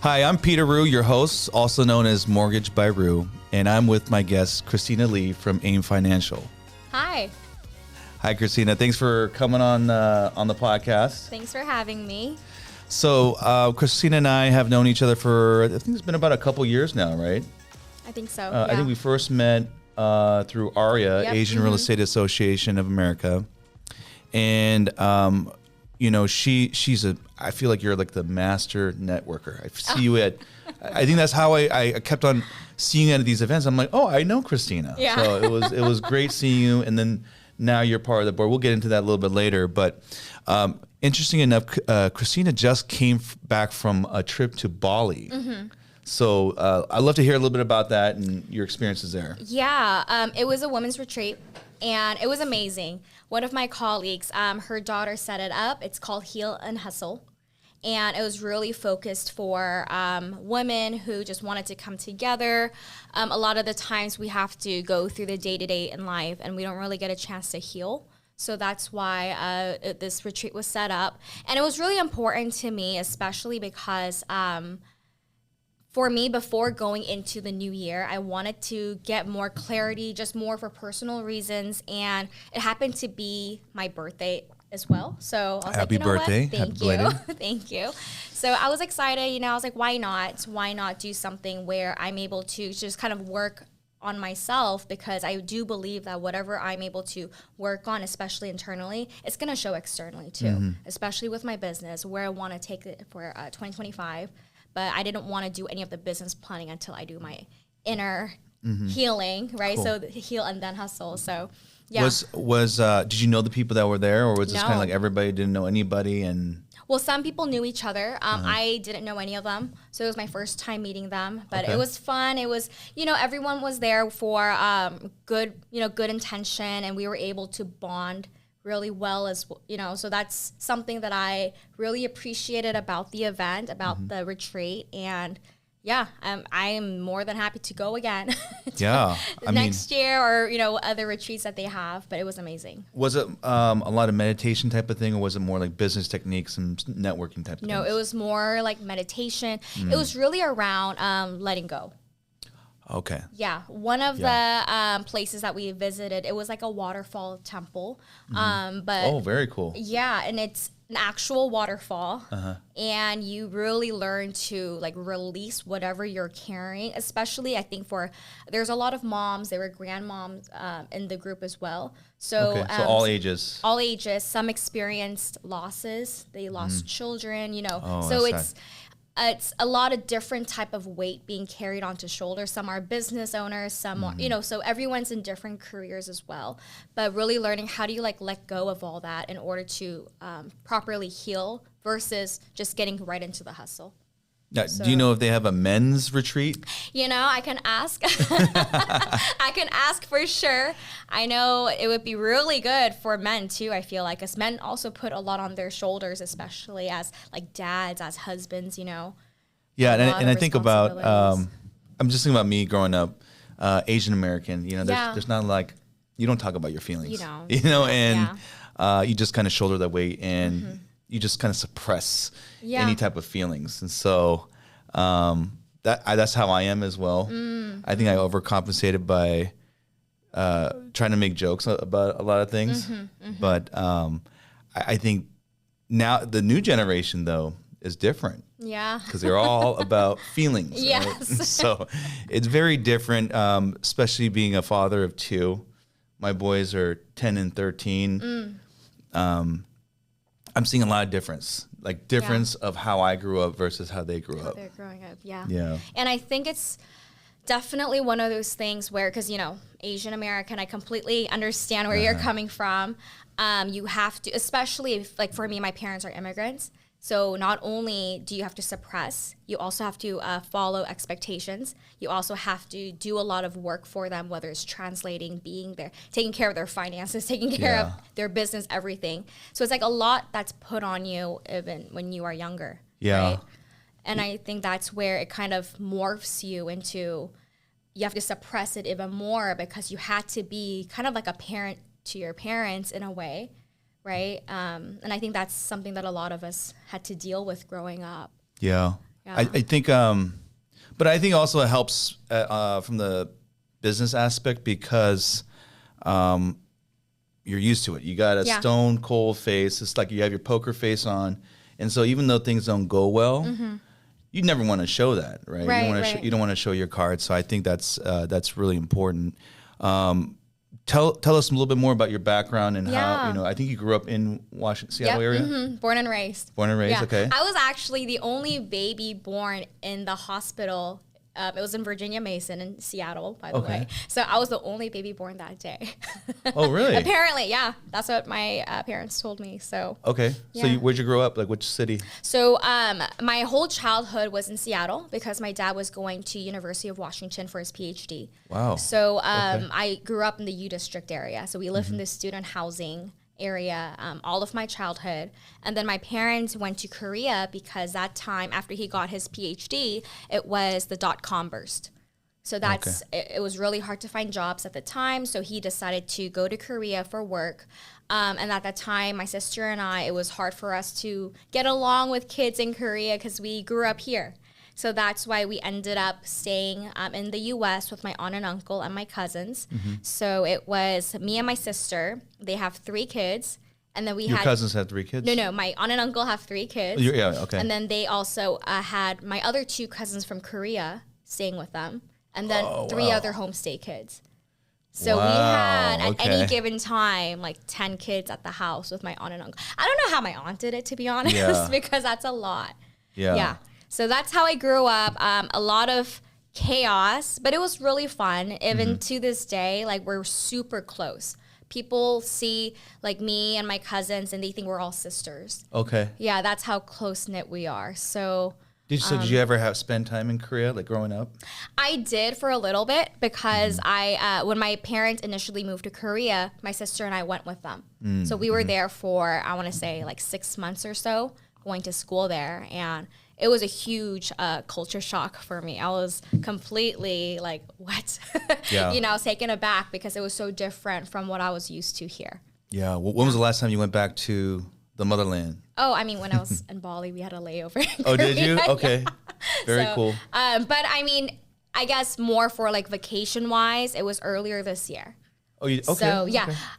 Hi, I'm Peter Rue, your host, also known as Mortgage by Rue, and I'm with my guest, Christina Lee from AIM Financial. Hi. Hi, Christina. Thanks for coming on the podcast. Thanks for having me. So, Christina and I have known each other for, I think it's been about a couple years now, right? I think so. I think we first met through AREAA, Yep. Asian Real Estate Association of America. And, you know, I feel like you're like the master networker. I see you I think that's how I kept on seeing you at these events. I'm like, oh, I know Christina. Yeah. So it was great seeing you. And then now you're part of the board. We'll get into that a little bit later. But interesting enough, Christina just came back from a trip to Bali. Mm-hmm. So I'd love to hear a little bit about that and your experiences there. Yeah, it was a women's retreat, and it was amazing. One of my colleagues, her daughter set it up. It's called Heal and Hustle. And it was really focused for women who just wanted to come together. A lot of the times we have to go through the day-to-day in life, and we don't really get a chance to heal. So that's why this retreat was set up. And it was really important to me, especially because for me, before going into the new year, I wanted to get more clarity, just more for personal reasons. And it happened to be my birthday as well. So I was Happy like, you know birthday. what? Thank Happy you. belated. Thank you. So I was excited. You know, I was like, why not? Why not do something where I'm able to just kind of work on myself, because I do believe that whatever I'm able to work on, especially internally, it's going to show externally too, especially with my business, where I want to take it for 2025. But I didn't want to do any of the business planning until I do my inner healing, right? Cool. So heal and then hustle. So yeah. Did you know the people that were there, or was this kind of No. like everybody didn't know anybody? And Well, some people knew each other. I didn't know any of them, so it was my first time meeting them. But Okay. it was fun. It was, everyone was there for good intention, and we were able to bond really well so that's something that I really appreciated about the event, about the retreat. And yeah, I am more than happy to go again yeah, next year, or other retreats that they have. But it was amazing. Was it a lot of meditation type of thing, or was it more like business techniques and networking type of No, things? it was more like meditation. It was really around letting go. Okay. Yeah, one of the places that we visited, it was like a waterfall temple. But Oh, very cool. yeah, and it's an actual waterfall, and you really learn to like release whatever you're carrying. Especially, I think there's a lot of moms. There were grandmoms in the group as well. So, Okay, so all ages. all ages. Some experienced losses. They lost children. Oh, so that's it's a lot of different type of weight being carried onto shoulders. Some are business owners, some are, so everyone's in different careers as well. But really learning how do you like let go of all that in order to properly heal versus just getting right into the hustle. Now, do you know if they have a men's retreat? I can ask. I can ask for sure. I know it would be really good for men too, I feel like, because men also put a lot on their shoulders, especially as like dads, as husbands, Yeah, lot and of I think about, responsibilities. I'm just thinking about me growing up, Asian American, there's not like, you don't talk about your feelings. You don't. And you just kind of shoulder that weight, and you just kind of suppress any type of feelings. And so that's how I am as well. I think I overcompensated by trying to make jokes about a lot of things. But I think now the new generation, though, is different. Yeah. Because they're all about feelings. Right? Yes. So it's very different, especially being a father of two. My boys are 10 and 13. I'm seeing a lot of difference, of how I grew up versus how they grew up. They're growing up, yeah. Yeah. And I think it's definitely one of those things where, because, Asian American, I completely understand where you're coming from. You have to, especially if, like for me, my parents are immigrants. So not only do you have to suppress, you also have to follow expectations. You also have to do a lot of work for them, whether it's translating, being there, taking care of their finances, taking care of their business, everything. So it's like a lot that's put on you even when you are younger. Yeah. Right? And I think that's where it kind of morphs you into, you have to suppress it even more because you had to be kind of like a parent to your parents in a way. Right. And I think that's something that a lot of us had to deal with growing up. Yeah. I think, but I think also it helps from the business aspect because you're used to it. You got a stone cold face. It's like you have your poker face on. And so even though things don't go well, you never want to show that, right? You don't want to show your cards. So I think that's really important. Tell us a little bit more about your background and how, I think you grew up in Seattle area? Born and raised. Born and raised, okay. I was actually the only baby born in the hospital. It was in Virginia Mason in Seattle, by the way. So I was the only baby born that day. Oh, really? Apparently, yeah. That's what my parents told me. So okay. Yeah. So where'd you grow up? Like which city? So my whole childhood was in Seattle because my dad was going to University of Washington for his PhD. Wow. So I grew up in the U District area. So we lived in the student housing area all of my childhood. And then my parents went to Korea because that time after he got his PhD, it was the .com burst. So that's it was really hard to find jobs at the time. So he decided to go to Korea for work. And at that time, my sister and I, it was hard for us to get along with kids in Korea because we grew up here. So that's why we ended up staying in the U.S. with my aunt and uncle and my cousins. So it was me and my sister. They have 3 kids. And then Your cousins had 3 kids? No. My aunt and uncle have 3 kids. Yeah, okay. And then they also had my other 2 cousins from Korea staying with them. And then 3 other homestay kids. So we had, at any given time, like 10 kids at the house with my aunt and uncle. I don't know how my aunt did it, to be honest, because that's a lot. Yeah. So that's how I grew up. A lot of chaos, but it was really fun. Even to this day, like we're super close. People see like me and my cousins and they think we're all sisters. Okay. Yeah, that's how close-knit we are. So did you ever spend time in Korea, like growing up? I did for a little bit because when my parents initially moved to Korea, my sister and I went with them. So we were there for, I want to say like 6 months or so, going to school there. And it was a huge culture shock for me. I was completely like, what? I was taken aback because it was so different from what I was used to here. Yeah. Well, when was the last time you went back to the motherland? Oh, I mean, when I was in Bali, we had a layover. Oh, did you? Okay. Very cool. But I mean, I guess more for like vacation-wise, it was earlier this year. Oh, okay. So,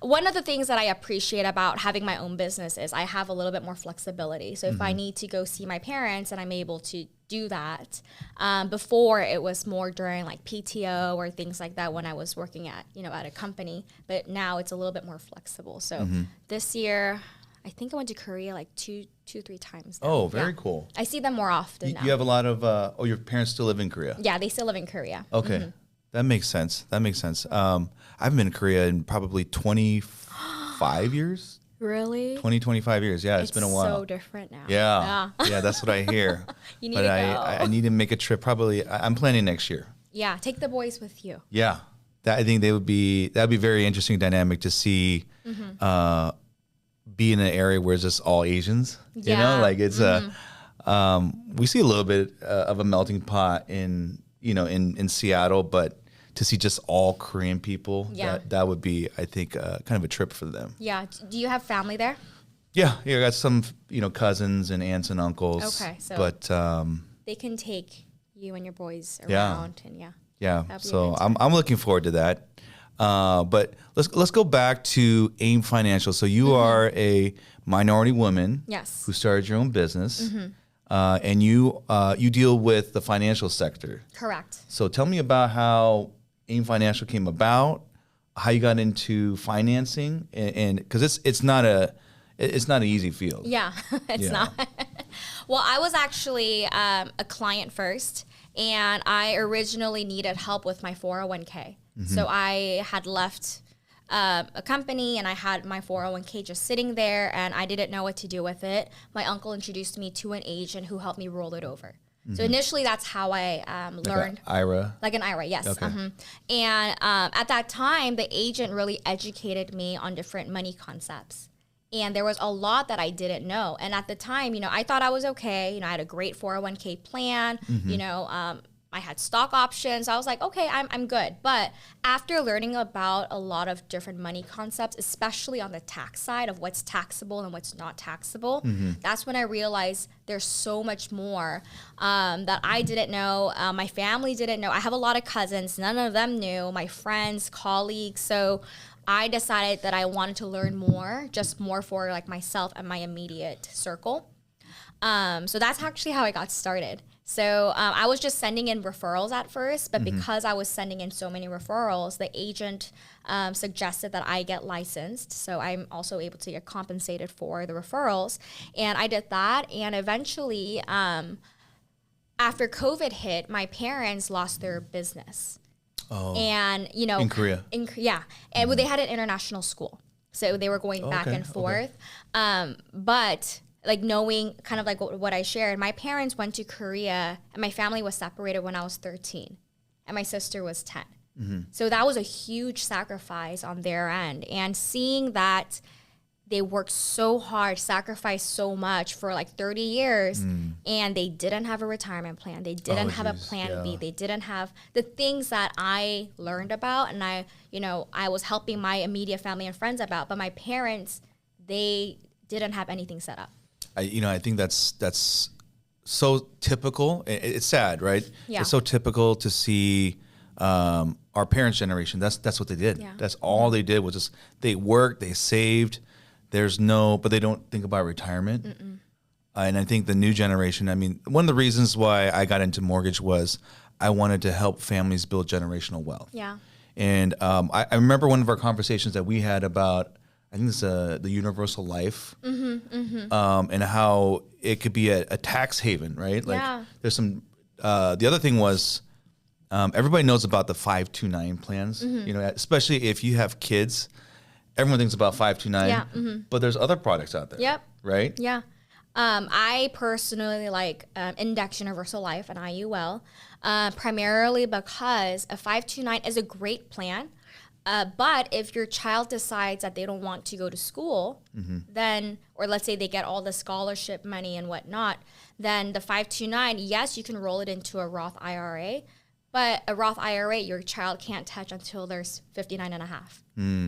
one of the things that I appreciate about having my own business is I have a little bit more flexibility. So if I need to go see my parents and I'm able to do that. Before, it was more during like PTO or things like that when I was working at a company. But now it's a little bit more flexible. So this year, I think I went to Korea like two, 3 times now. Oh, very cool. I see them more often now. You have a lot of, your parents still live in Korea? Yeah, they still live in Korea. Okay. That makes sense. I haven't been in Korea in probably 25 years. Really? 25 years. Yeah, it's been a while. It's so different now. Yeah. Yeah, that's what I hear. You need to go. I need to make a trip probably. I'm planning next year. Yeah, take the boys with you. Yeah. I think that'd be very interesting dynamic to see be in an area where it's just all Asians. You know, like it's we see a little bit of a melting pot in Seattle, but to see just all Korean people, that would be, I think, kind of a trip for them. Yeah. Do you have family there? Yeah. I got some, cousins and aunts and uncles. Okay. So but they can take you and your boys around and Yeah. So I'm looking forward to that. But let's go back to AIM Financial. So you are a minority woman who started your own business. And you deal with the financial sector. Correct. So tell me about how AIM Financial came about, how you got into financing, and because it's not an easy field. Yeah, it's not. Well, I was actually a client first, and I originally needed help with my 401k. So I had left a company and I had my 401k just sitting there and I didn't know what to do with it. My uncle introduced me to an agent who helped me roll it over. So initially that's how I learned. Like an IRA? Like an IRA, yes. Okay. And at that time, the agent really educated me on different money concepts. And there was a lot that I didn't know. And at the time, I thought I was okay. I had a great 401k plan. I had stock options. I was like, okay, I'm good. But after learning about a lot of different money concepts, especially on the tax side of what's taxable and what's not taxable, that's when I realized there's so much more that I didn't know. My family didn't know. I have a lot of cousins. None of them knew. My friends, colleagues. So I decided that I wanted to learn more, just more for like myself and my immediate circle. So that's actually how I got started. So I was just sending in referrals at first, but because I was sending in so many referrals, the agent suggested that I get licensed. So I'm also able to get compensated for the referrals. And I did that. And eventually, after COVID hit, my parents lost their business. Oh, and, you know, in Korea. Yeah. And they had an international school. So they were going back and forth. But like knowing kind of like what I shared, my parents went to Korea and my family was separated when I was 13 and my sister was 10. So that was a huge sacrifice on their end. And seeing that they worked so hard, sacrificed so much for like 30 years and they didn't have a retirement plan. They didn't have a plan B. They didn't have the things that I learned about and I was helping my immediate family and friends about, but my parents, they didn't have anything set up. I think that's so typical. It's sad, right? Yeah. It's so typical to see our parents' generation. That's what they did. Yeah. That's all they did was just they worked, they saved. But they don't think about retirement. And I think the new generation. I mean, one of the reasons why I got into mortgage was I wanted to help families build generational wealth. Yeah. And I remember one of our conversations that we had about. I think it's the universal life, and how it could be a tax haven, right? Like there's some. The other thing was, everybody knows about the 529 plans. You know, especially if you have kids, everyone thinks about 529. But there's other products out there. Yep. Right. Yeah. I personally like Index Universal Life and IUL, primarily because a 529 is a great plan. But if your child decides that they don't want to go to school, then, or let's say they get all the scholarship money and whatnot, then the 529, yes, you can roll it into a Roth IRA, but a Roth IRA, your child can't touch until they're 59 and a half,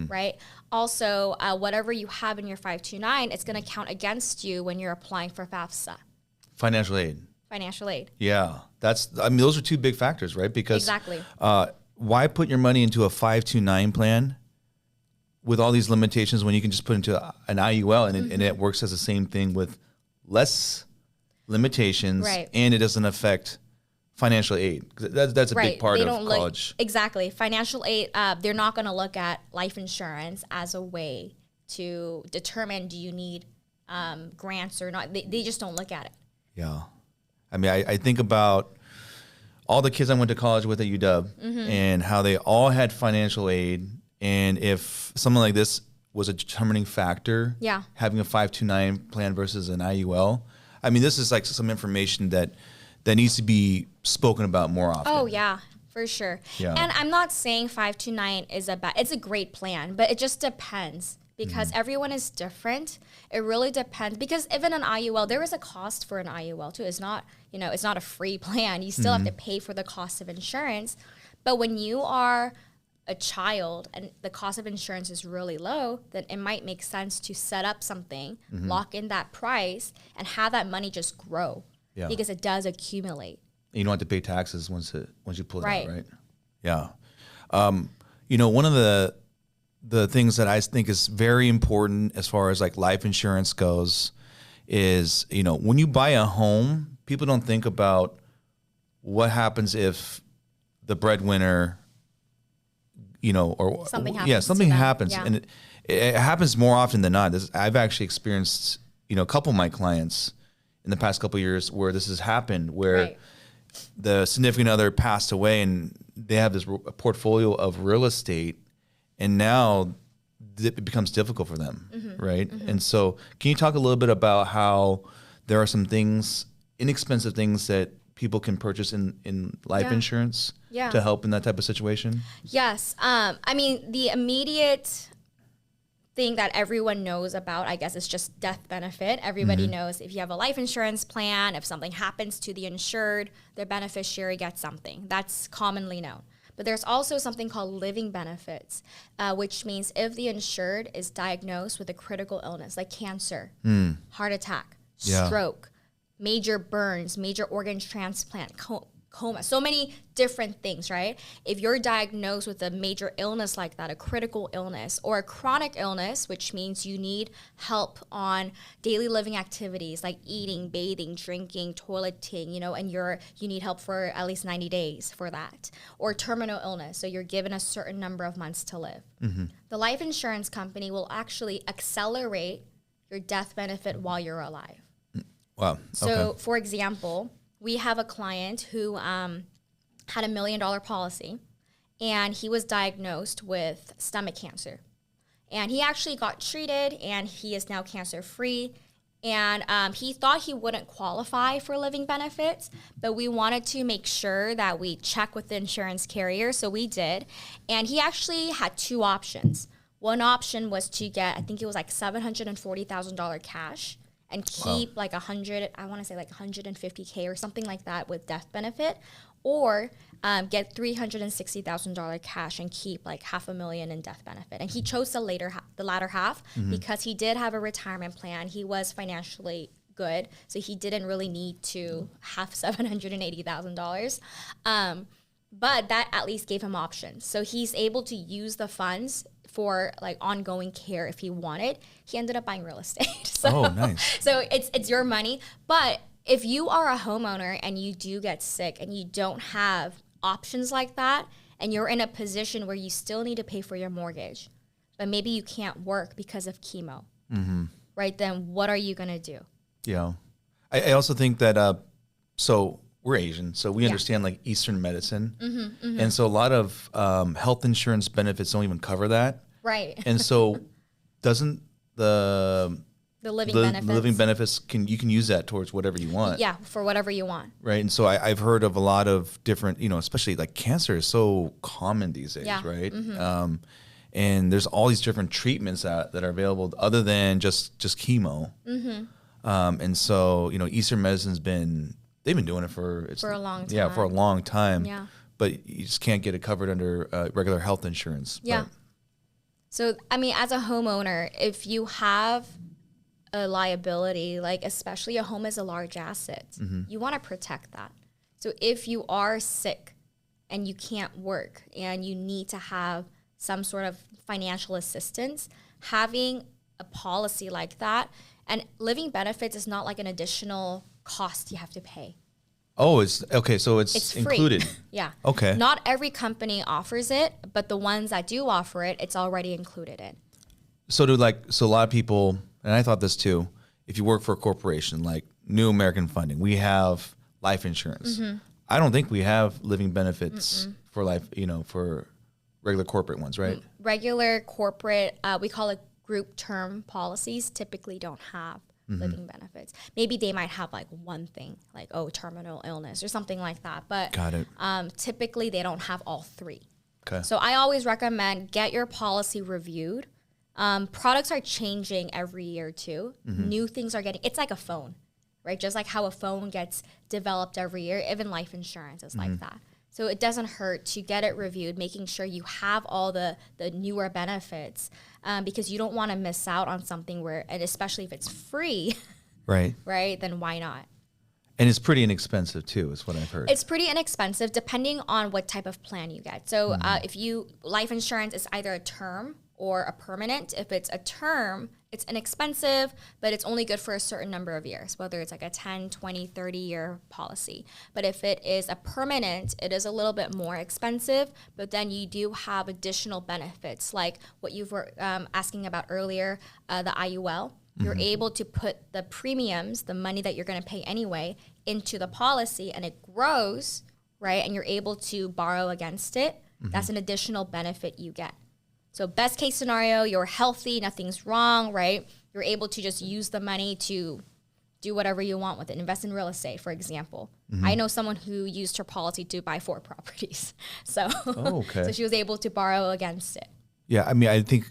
right? Also, whatever you have in your 529, it's going to count against you when you're applying for FAFSA. Financial aid. Yeah. Those are two big factors, right? Because exactly. Why put your money into a 529 plan with all these limitations when you can just put into an IUL and it works as the same thing with less limitations and it doesn't affect financial aid? That's a big part of college. Exactly. Financial aid, they're not going to look at life insurance as a way to determine do you need grants or not. They just don't look at it. Yeah. I mean, I think about all the kids I went to college with at UW and how they all had financial aid. And if something like this was a determining factor, having a 529 plan versus an IUL, I mean, this is like some information that needs to be spoken about more often. Oh, yeah, for sure. Yeah. And I'm not saying 529 is it's a great plan, but it just depends. Because everyone is different. It really depends. Because even an IUL, there is a cost for an IUL too. It's not, it's not a free plan. You still have to pay for the cost of insurance. But when you are a child and the cost of insurance is really low, then it might make sense to set up something, lock in that price, and have that money just grow. Yeah. Because it does accumulate. You don't have to pay taxes once you pull it out, right? Yeah. One of the things that I think is very important as far as like life insurance goes is, when you buy a home, people don't think about what happens if the breadwinner, or something happens. Yeah. And it happens more often than not. I've actually experienced, a couple of my clients in the past couple of years where this has happened, where the significant other passed away and they have this portfolio of real estate. And now it becomes difficult for them, right? And so can you talk a little bit about how there are some things, inexpensive things that people can purchase in life insurance to help in that type of situation? Yes. I mean, the immediate thing that everyone knows about, I guess, is just death benefit. Everybody knows if you have a life insurance plan, if something happens to the insured, the beneficiary gets something. That's commonly known. But there's also something called living benefits, which means if the insured is diagnosed with a critical illness like cancer, heart attack, stroke, major burns, major organ transplant, coma, so many different things, right? If you're diagnosed with a major illness like that, a critical illness or a chronic illness, which means you need help on daily living activities like eating, bathing, drinking, toileting, and you need help for at least 90 days for that, or terminal illness, so you're given a certain number of months to live. The life insurance company will actually accelerate your death benefit while you're alive. Wow. So, for example, we have a client who had a $1 million policy, and he was diagnosed with stomach cancer. And he actually got treated, and he is now cancer-free. And he thought he wouldn't qualify for living benefits, but we wanted to make sure that we check with the insurance carrier, so we did. And he actually had two options. One option was to get, I think it was like $740,000 cash, and keep like 150K or something like that with death benefit, or get $360,000 cash and keep like $500,000 in death benefit. And he chose the latter half because he did have a retirement plan. He was financially good, so he didn't really need to have $780,000. But that at least gave him options. So he's able to use the funds for like ongoing care if he wanted. He ended up buying real estate. So, nice. So it's your money. But if you are a homeowner and you do get sick and you don't have options like that, and you're in a position where you still need to pay for your mortgage, but maybe you can't work because of chemo, right? Then what are you going to do? Yeah. I also think that, so we're Asian, so we understand like Eastern medicine. And so a lot of health insurance benefits don't even cover that. Right. And so doesn't the living benefits, you can use that towards whatever you want. Yeah, for whatever you want. Right. And so I've heard of a lot of different, especially like cancer is so common these days, right? And there's all these different treatments that are available other than just chemo. And so, Eastern medicine's they've been doing it for a long time. Yeah, for a long time. Yeah. But you just can't get it covered under regular health insurance. Yeah. So, I mean, as a homeowner, if you have a liability, like especially a home is a large asset, you want to protect that. So if you are sick and you can't work and you need to have some sort of financial assistance, having a policy like that, and living benefits is not like an additional cost you have to pay. Oh, it's okay. So it's included. Yeah. Okay. Not every company offers it, but the ones that do offer it, it's already included in. So a lot of people, and I thought this too, if you work for a corporation like New American Funding, we have life insurance. I don't think we have living benefits for life, for regular corporate ones, right? Regular corporate, we call it group term policies, typically don't have living benefits. Maybe they might have like one thing, like, terminal illness or something like that. But got it. Typically they don't have all three. Okay. So I always recommend get your policy reviewed. Products are changing every year too. New things are it's like a phone, right? Just like how a phone gets developed every year, even life insurance is like that. So it doesn't hurt to get it reviewed, making sure you have all the newer benefits, because you don't want to miss out on something and especially if it's free, right? Then why not? And it's pretty inexpensive too, is what I've heard. It's pretty inexpensive depending on what type of plan you get. So if life insurance is either a term or a permanent. If it's a term, it's inexpensive, but it's only good for a certain number of years, whether it's like a 10, 20, 30-year policy. But if it is a permanent, it is a little bit more expensive, but then you do have additional benefits, like what you were asking about earlier, the IUL. You're able to put the premiums, the money that you're going to pay anyway, into the policy, and it grows, right? And you're able to borrow against it. That's an additional benefit you get. So best case scenario, you're healthy, nothing's wrong, right? You're able to just use the money to do whatever you want with it. Invest in real estate, for example. I know someone who used her policy to buy 4 properties. So, so she was able to borrow against it. Yeah, I mean, I think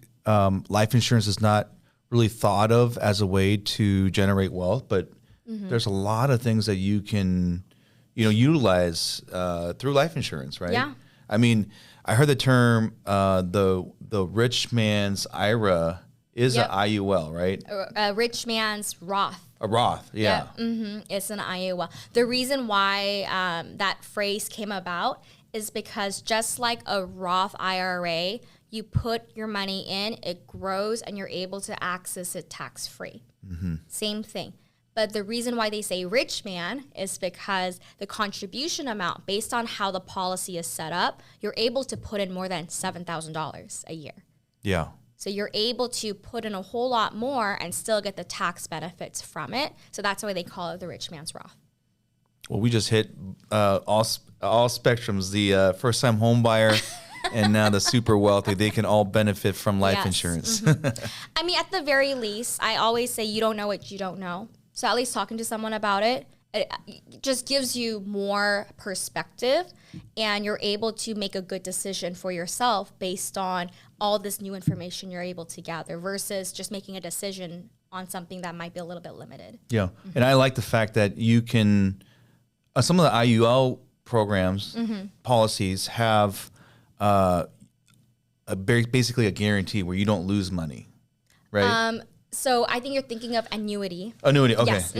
life insurance is not really thought of as a way to generate wealth, but there's a lot of things that you can, utilize through life insurance, right? Yeah. I mean, I heard the term the rich man's IRA is an IUL, right? A rich man's Roth. A Roth, yeah. It's an IUL. The reason why that phrase came about is because just like a Roth IRA, you put your money in, it grows, and you're able to access it tax-free. Same thing. But the reason why they say rich man is because the contribution amount, based on how the policy is set up, you're able to put in more than $7,000 a year. Yeah. So you're able to put in a whole lot more and still get the tax benefits from it. So that's why they call it the rich man's Roth. Well, we just hit all spectrums, the first-time home buyer and now the super wealthy. They can all benefit from life insurance. I mean, at the very least, I always say you don't know what you don't know. So at least talking to someone about it just gives you more perspective, and you're able to make a good decision for yourself based on all this new information you're able to gather versus just making a decision on something that might be a little bit limited. Yeah. And I like the fact that you can, some of the IUL programs, policies have basically a guarantee where you don't lose money, right? So I think you're thinking of annuity. Annuity, okay. Yes,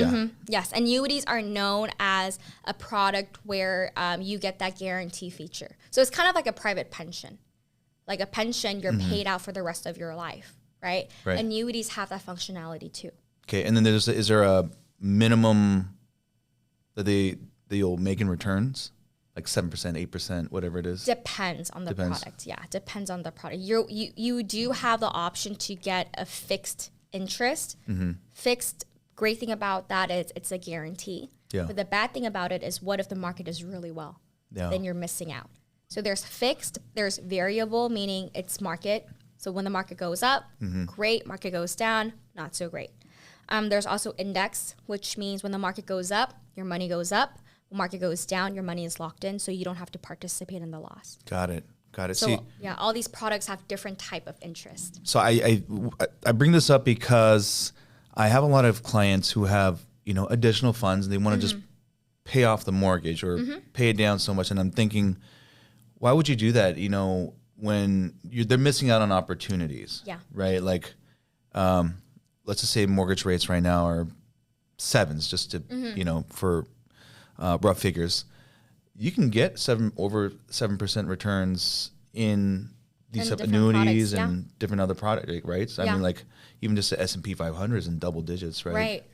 yes. Annuities are known as a product where you get that guarantee feature. So it's kind of like a private pension. Like a pension, you're paid out for the rest of your life, right? Annuities have that functionality too. Okay, and then is there a minimum that they'll make in returns? Like 7%, 8%, whatever it is? Depends on the product. Yeah, depends on the product. You do have the option to get a fixed interest. Fixed, great thing about that is it's a guarantee. Yeah. But the bad thing about it is what if the market is really well? Yeah. Then you're missing out. So there's fixed, there's variable, meaning it's market. So when the market goes up, great. Market goes down, not so great. There's also index, which means when the market goes up, your money goes up. When market goes down, your money is locked in, so you don't have to participate in the loss. Got it. So, see, yeah, all these products have different type of interest. So I bring this up because I have a lot of clients who have, additional funds, and they want to just pay off the mortgage or pay it down so much. And I'm thinking, why would you do that? When they're missing out on opportunities. Yeah. Right. Like, let's just say mortgage rates right now are 7s, just to, for rough figures. You can get over 7% returns in these annuities products, and different other products, right? So I mean, like even just the S&P 500 is in double digits, right? Right.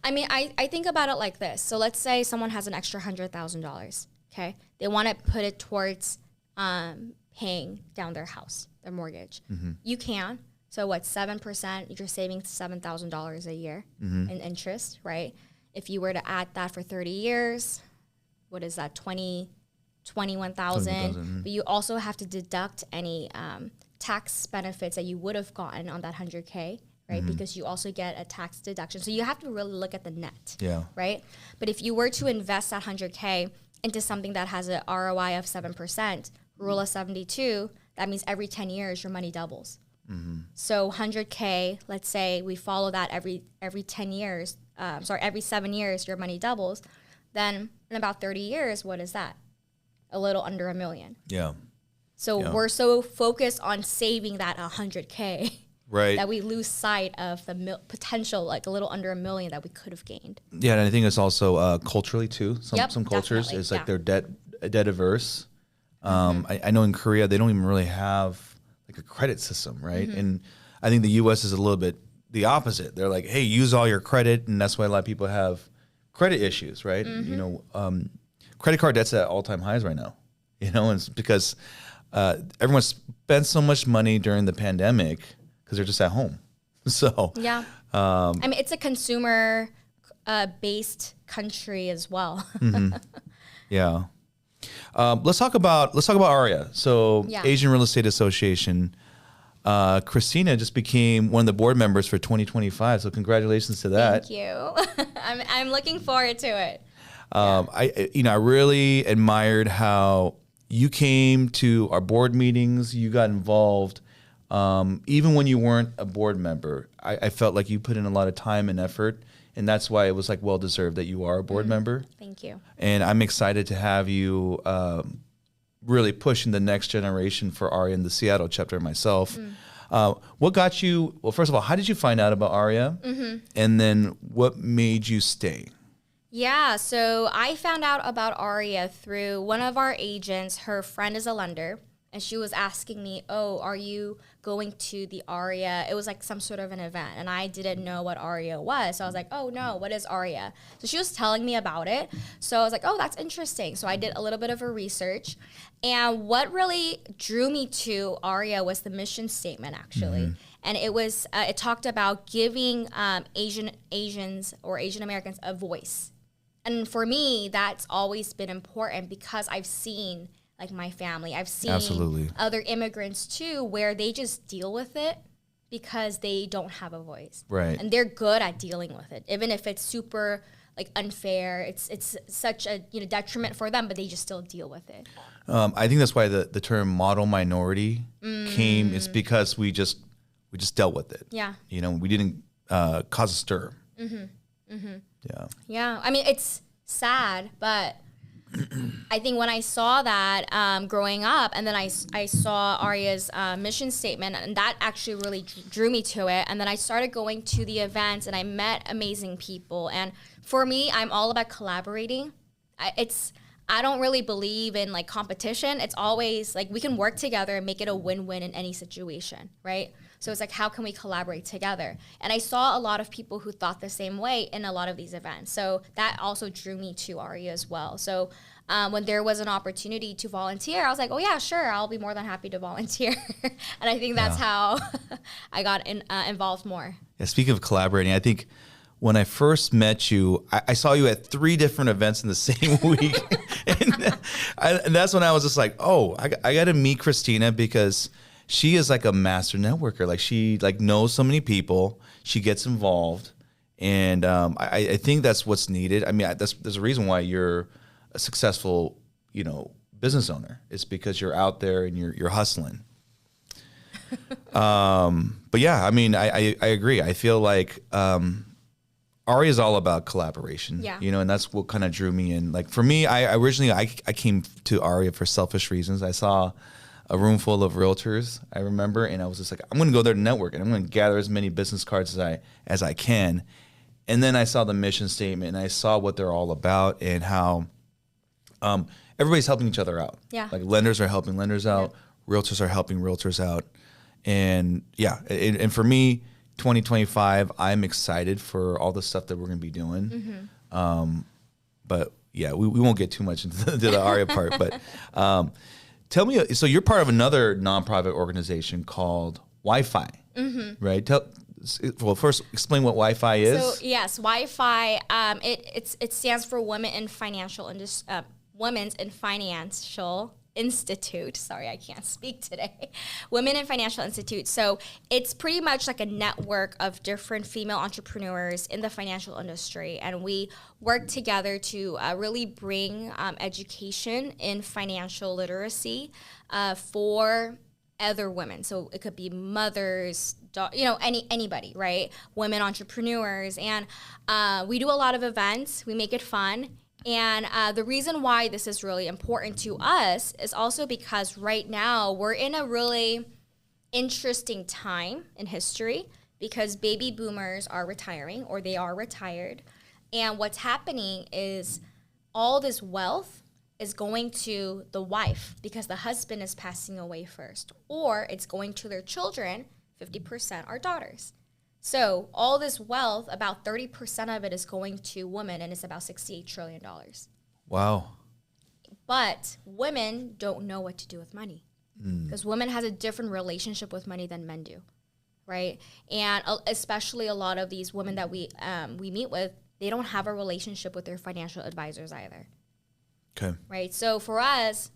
I mean, I think about it like this. So let's say someone has an extra $100,000. Okay, they want to put it towards paying down their house, their mortgage. You can. So 7%? You're saving $7,000 a year in interest, right? If you were to add that for 30 years. What is that, 21,000? But you also have to deduct any tax benefits that you would have gotten on that 100K, right? Because you also get a tax deduction. So you have to really look at the net, right? But if you were to invest that 100K into something that has an ROI of 7%, rule of 72, that means every 10 years your money doubles. So 100K, let's say we follow that every 10 years, every 7 years your money doubles. Then in about 30 years, what is that? A little under $1 million. Yeah. So we're so focused on saving that 100K, right, that we lose sight of the potential, like a little under $1 million that we could have gained. Yeah, and I think it's also culturally too. Some cultures is like they're debt averse. I know in Korea they don't even really have like a credit system, right? And I think the U.S. is a little bit the opposite. They're like, hey, use all your credit, and that's why a lot of people have credit issues, right? Credit card debt's at all-time highs right now. And it's because everyone spent so much money during the pandemic because they're just at home. So I mean, it's a consumer based country as well. Yeah. Let's talk about AREAA. So Asian Real Estate Association. Christina just became one of the board members for 2025. So congratulations to that. Thank you. I'm looking forward to it. I really admired how you came to our board meetings. You got involved even when you weren't a board member, I felt like you put in a lot of time and effort, and that's why it was like well deserved that you are a board member. Thank you. And I'm excited to have you really pushing the next generation for AREAA in the Seattle chapter myself. What got you, well, first of all, how did you find out about AREAA? And then what made you stay? Yeah, so I found out about AREAA through one of our agents. Her friend is a lender, and she was asking me, oh, are you going to the AREAA? It was like some sort of an event, and I didn't know what AREAA was. So I was like, oh, no, what is AREAA? So she was telling me about it. So I was like, oh, that's interesting. So I did a little bit of a research. And what really drew me to AREAA was the mission statement, actually. And it was it talked about giving Asians or Asian Americans a voice. And for me, that's always been important because I've seen like my family. I've seen other immigrants too, where they just deal with it because they don't have a voice. Right. And they're good at dealing with it, even if it's super like unfair. It's such a detriment for them, but they just still deal with it. I think that's why the term model minority came. It's because we just dealt with it. Yeah. We didn't cause a stir. Yeah. Yeah. I mean, it's sad, but I think when I saw that growing up, and then I saw AREAA's mission statement, and that actually really drew me to it. And then I started going to the events, and I met amazing people. And for me, I'm all about collaborating. I don't really believe in like competition. It's always like we can work together and make it a win-win in any situation, right? So it's like, how can we collaborate together? And I saw a lot of people who thought the same way in a lot of these events. So that also drew me to AREAA as well. So when there was an opportunity to volunteer, I was like, oh yeah, sure, I'll be more than happy to volunteer. And I think that's how I got involved more. Yeah, speaking of collaborating, I think when I first met you, I saw you at 3 different events in the same week. and that's when I was just like, oh, I got to meet Christina because she is like a master networker. Like she like knows so many people. She gets involved. And I think that's what's needed. I mean, there's a reason why you're a successful, business owner. It's because you're out there and you're hustling. But yeah, I mean, I agree. I feel like AREAA is all about collaboration, and that's what kind of drew me in. Like for me, I originally came to AREAA for selfish reasons. I saw a room full of realtors, I remember, and I was just like, I'm going to go there to network, and I'm going to gather as many business cards as I can. And then I saw the mission statement, and I saw what they're all about and how everybody's helping each other out. Yeah. Like lenders are helping lenders out, realtors are helping realtors out. And yeah, and for me, 2025, I'm excited for all the stuff that we're going to be doing. But yeah, we won't get too much into the AREAA part. But tell me, so you're part of another nonprofit organization called Wi-Fi, right? Well, first explain what Wi-Fi is. So yes, Wi-Fi. It stands for Women's in Financial Institute. Sorry, I can't speak today. Women in Financial Institute. So it's pretty much like a network of different female entrepreneurs in the financial industry. And we work together to really bring education in financial literacy for other women. So it could be mothers, anybody, right? Women entrepreneurs. And we do a lot of events. We make it fun. And the reason why this is really important to us is also because right now we're in a really interesting time in history because baby boomers are retiring or they are retired. And what's happening is all this wealth is going to the wife because the husband is passing away first, or it's going to their children. 50% are daughters. So all this wealth, about 30% of it is going to women, and it's about $68 trillion. Wow. But women don't know what to do with money because women has a different relationship with money than men do, right? And especially a lot of these women that we meet with, they don't have a relationship with their financial advisors either. Okay. Right? So for us,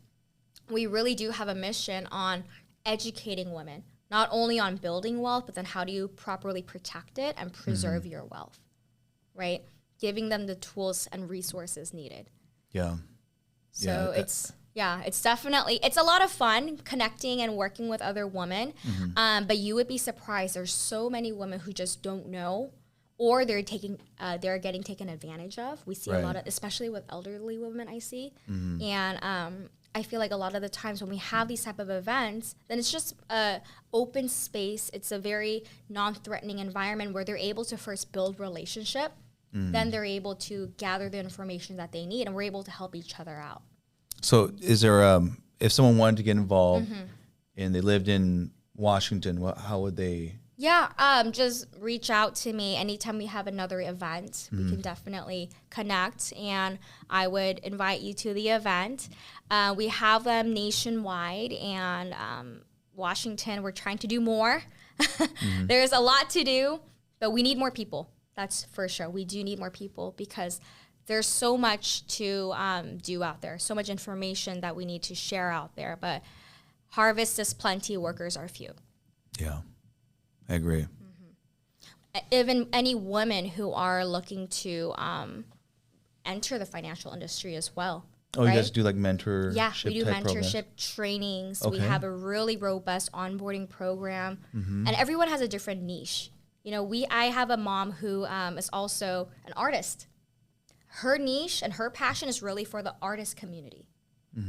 we really do have a mission on educating women, not only on building wealth, but then how do you properly protect it and preserve your wealth, right? Giving them the tools and resources needed. Yeah. So Yeah, it's a lot of fun connecting and working with other women. But you would be surprised. There's so many women who just don't know, or they're getting taken advantage of. We see a lot of, especially with elderly women, I see. And I feel like a lot of the times when we have these type of events, then it's just a open space. It's a very non-threatening environment where they're able to first build relationship. Then they're able to gather the information that they need, and we're able to help each other out. So is there, if someone wanted to get involved and they lived in Washington, how would they? Yeah, just reach out to me anytime we have another event. We can definitely connect, and I would invite you to the event. We have them nationwide, and Washington, we're trying to do more. There's a lot to do, but we need more people. That's for sure. We do need more people because there's so much to do out there, so much information that we need to share out there. But harvest is plenty, workers are few. Yeah, I agree. Even any women who are looking to enter the financial industry as well. Oh, right? You guys do like mentorship? Yeah, we do mentorship programs? trainings. Okay. We have a really robust onboarding program, and everyone has a different niche. You know, I have a mom who is also an artist. Her niche and her passion is really for the artist community.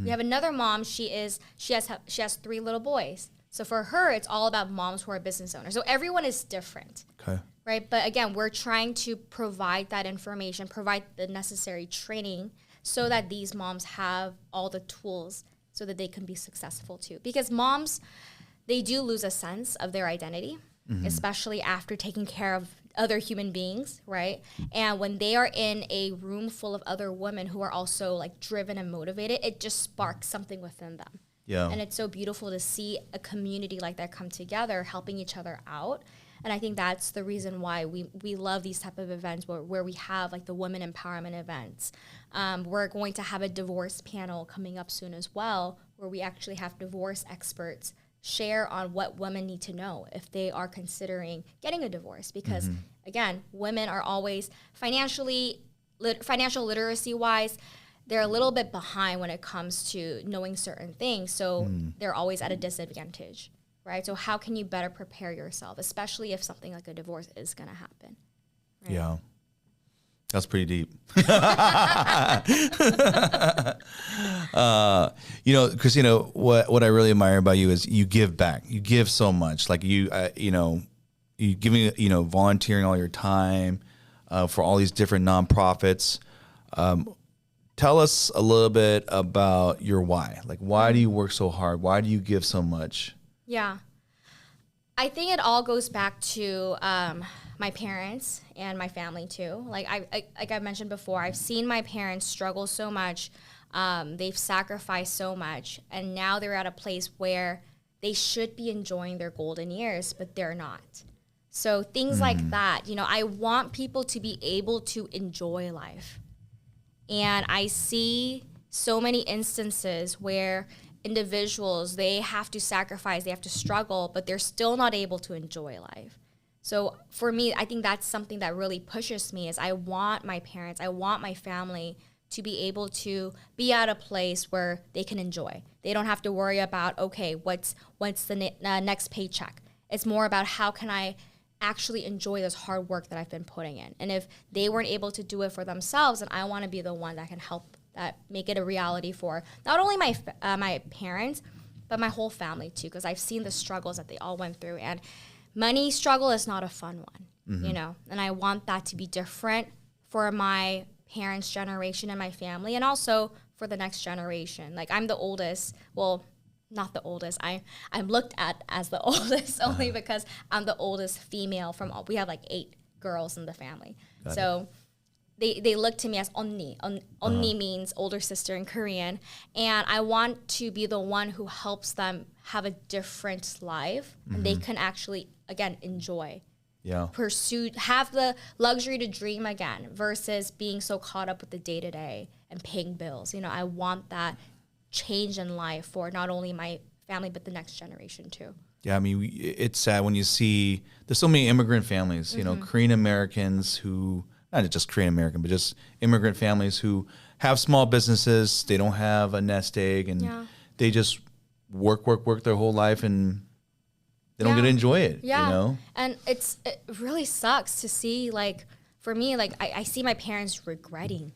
We have another mom. She has 3 little boys. So for her, it's all about moms who are business owners. So everyone is different. Okay. Right. But again, we're trying to provide that information, provide the necessary training so that these moms have all the tools so that they can be successful too. Because moms, they do lose a sense of their identity, especially after taking care of other human beings, right? And when they are in a room full of other women who are also like driven and motivated, it just sparks something within them. Yeah. And it's so beautiful to see a community like that come together, helping each other out. And I think that's the reason why we love these type of events where we have like the women empowerment events. We're going to have a divorce panel coming up soon as well, where we actually have divorce experts share on what women need to know if they are considering getting a divorce. Because again, women are always financial literacy wise, they're a little bit behind when it comes to knowing certain things. So they're always at a disadvantage, right? So how can you better prepare yourself, especially if something like a divorce is going to happen? Right? Yeah. That's pretty deep. Christina, what I really admire about you is you give back. You give so much. Like you giving, volunteering all your time for all these different nonprofits. Tell us a little bit about your why. Like, why do you work so hard? Why do you give so much? Yeah. I think it all goes back to my parents and my family too. Like I mentioned before, I've seen my parents struggle so much. They've sacrificed so much, and now they're at a place where they should be enjoying their golden years, but they're not. So things like that, I want people to be able to enjoy life. And I see so many instances where individuals, they have to sacrifice, they have to struggle, but they're still not able to enjoy life. So for me, I think that's something that really pushes me is I want my parents, I want my family to be able to be at a place where they can enjoy. They don't have to worry about, okay, what's the next paycheck. It's more about how can I actually enjoy this hard work that I've been putting in. And if they weren't able to do it for themselves, then I want to be the one that can help that make it a reality for not only my parents, but my whole family too, because I've seen the struggles that they all went through. And money struggle is not a fun one, and I want that to be different for my parents' generation and my family, and also for the next generation. Like I'm the oldest, well, not the oldest. I'm looked at as the oldest only because I'm the oldest female we have like 8 girls in the family. Got so they look to me as onni. Onni means older sister in Korean. And I want to be the one who helps them have a different life and they can actually, again, enjoy. Yeah. Pursue, have the luxury to dream again versus being so caught up with the day-to-day and paying bills. I want that change in life for not only my family but the next generation too. Yeah, I mean, it's sad when you see there's so many immigrant families, Korean Americans who, not just Korean American, but just immigrant families who have small businesses. They don't have a nest egg, and they just work their whole life, and they don't get to enjoy it. Yeah. You know? And it really sucks to see, like, for me, like, I see my parents regretting.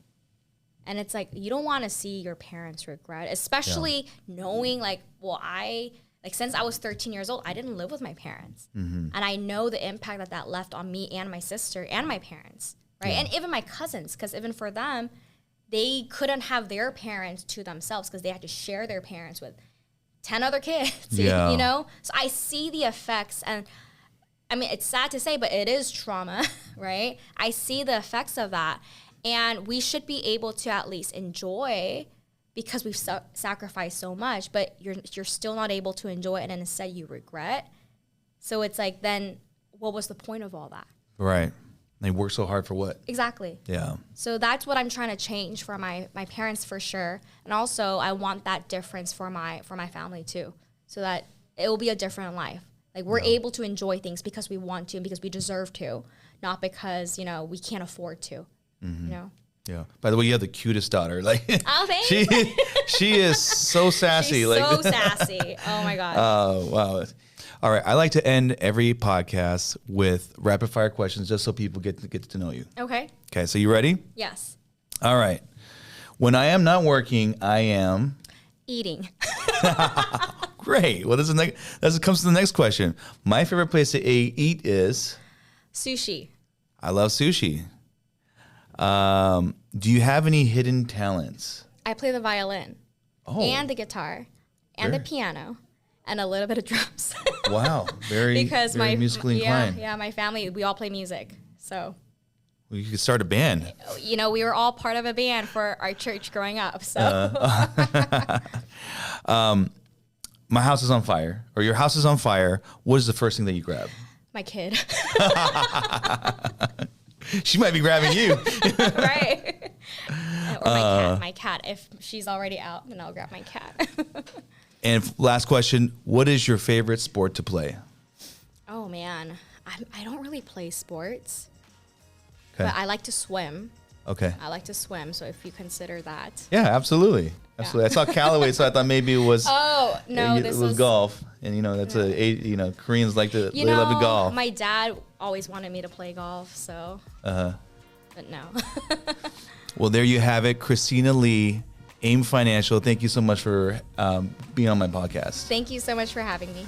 And it's like, you don't want to see your parents regret, especially knowing, like, well, since I was 13 years old, I didn't live with my parents. And I know the impact that left on me and my sister and my parents, right? And even my cousins, because even for them, they couldn't have their parents to themselves because they had to share their parents with 10 other kids, you know? So I see the effects, and I mean, it's sad to say, but it is trauma, right? I see the effects of that, and we should be able to at least enjoy because we've sacrificed so much, but you're still not able to enjoy it, and instead you regret. So it's like, then what was the point of all that? Right. They work so hard for what? Exactly. Yeah. So that's what I'm trying to change for my parents for sure. And also I want that difference for my family too, so that it will be a different life. Like we're able to enjoy things because we want to and because we deserve to, not because, you know, we can't afford to, you know? Yeah. By the way, you have the cutest daughter. Like, oh, thanks. she is so sassy. She's like so sassy. Oh my God. Oh, wow. All right. I like to end every podcast with rapid fire questions just so people get to know you. Okay. Okay. So you ready? Yes. All right. When I am not working, I am eating. Great. Well, that comes to the next question. My favorite place to eat is sushi. I love sushi. Do you have any hidden talents? I play the violin and the guitar and the piano and a little bit of drums. Wow. Very musically inclined. Yeah, my family, we all play music. So well, you could start a band. You know, we were all part of a band for our church growing up. So my house is on fire, or your house is on fire. What is the first thing that you grab? My kid. She might be grabbing you. Right. Or my cat. If she's already out, then I'll grab my cat. And last question, what is your favorite sport to play? Oh, man. I don't really play sports. Okay. But I like to swim. Okay. I like to swim, so if you consider that. Yeah, absolutely. Absolutely. Yeah. I saw Callaway, so I thought maybe it was this was golf. And, you know, that's Koreans like to they love to golf. My dad always wanted me to play golf, so. But no. Well, there you have it. Christina Lee, AIM Financial. Thank you so much for being on my podcast. Thank you so much for having me.